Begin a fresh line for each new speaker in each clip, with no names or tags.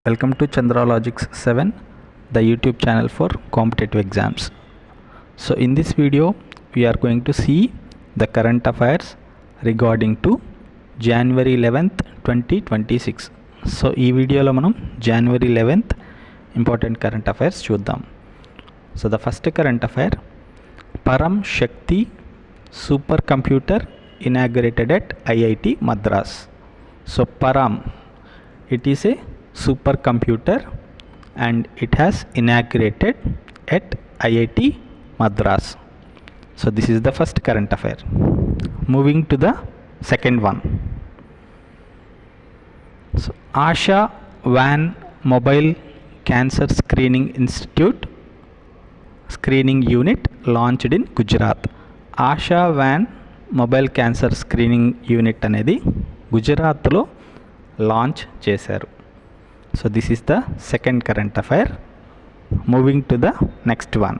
Welcome to Chandralogics 7, the YouTube channel for competitive exams. So in this video, we are going to see the current affairs regarding to January 11th, 2026. So ఈ వీడియోలో మనం January 11th important current affairs చూద్దాం. So the first current affair, Param Shakti supercomputer inaugurated at IIT Madras. So Param, it is a supercomputer and it has inaugurated at IIT Madras. So this is the first current affair. Moving to the second one. So Asha Van Mobile Cancer Screening Institute Screening Unit launched in Gujarat. Asha Van mobile cancer screening unit అనేది గుజరాత్లో launch చేశారు. So this is the second current affair. Moving to the next one.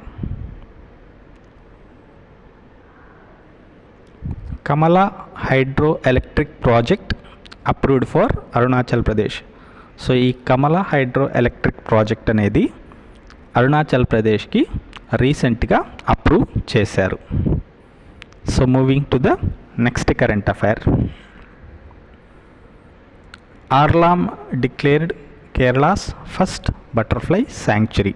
Kamala hydro electric project approved for Arunachal Pradesh. So ఈ కమలా hydro electric project అనేది అరుణాచల్ ప్రదేశ్కి రీసెంట్గా approve చేశారు. So moving to the next current affair. Arlam declared Kerala's first butterfly sanctuary.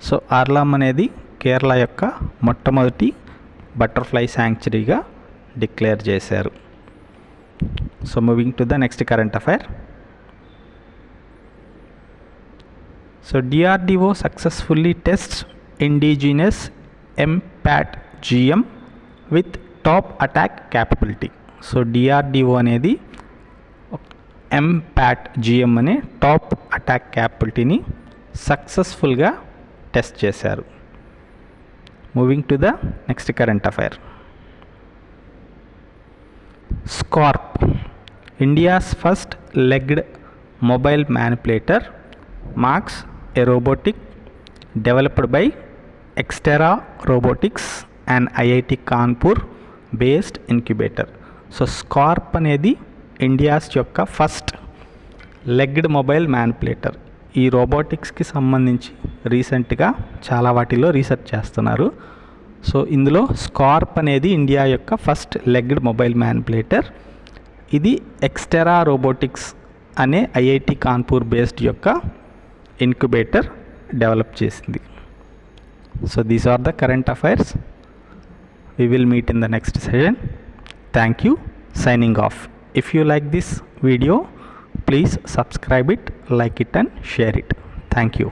So Arlam అనేది కేరళ యొక్క మొట్టమొదటి butterfly శాంక్చురీగా declare చేశారు. So moving to the next current affair. So DRDO successfully tests indigenous MPAT-GM with top attack capability. So DRDO అనేది MPAT-GM అనే top attack క్యాపబిలిటీని సక్సెస్ఫుల్గా test చేశారు. Moving to the next current affair. Scarp, India's first legged mobile manipulator, marks a robotic developed by Xterra Robotics and IIT Kanpur based incubator. So Scarp అనేది India's యొక్క first legged mobile manipulator. ఈ రోబోటిక్స్కి సంబంధించి రీసెంట్గా చాలా వాటిలో research చేస్తున్నారు. So ఇందులో స్కార్ప్ అనేది ఇండియా యొక్క ఫస్ట్ లెగ్డ్ మొబైల్ మ్యానిపులేటర్. ఇది ఎక్స్టెరా రోబోటిక్స్ అనే IIT కాన్పూర్ బేస్డ్ యొక్క ఇంక్యుబేటర్ డెవలప్ చేసింది. So these are the current affairs. We will meet in the next session. Thank you. Signing off. If you like this video, please subscribe it, like it and share it. Thank you.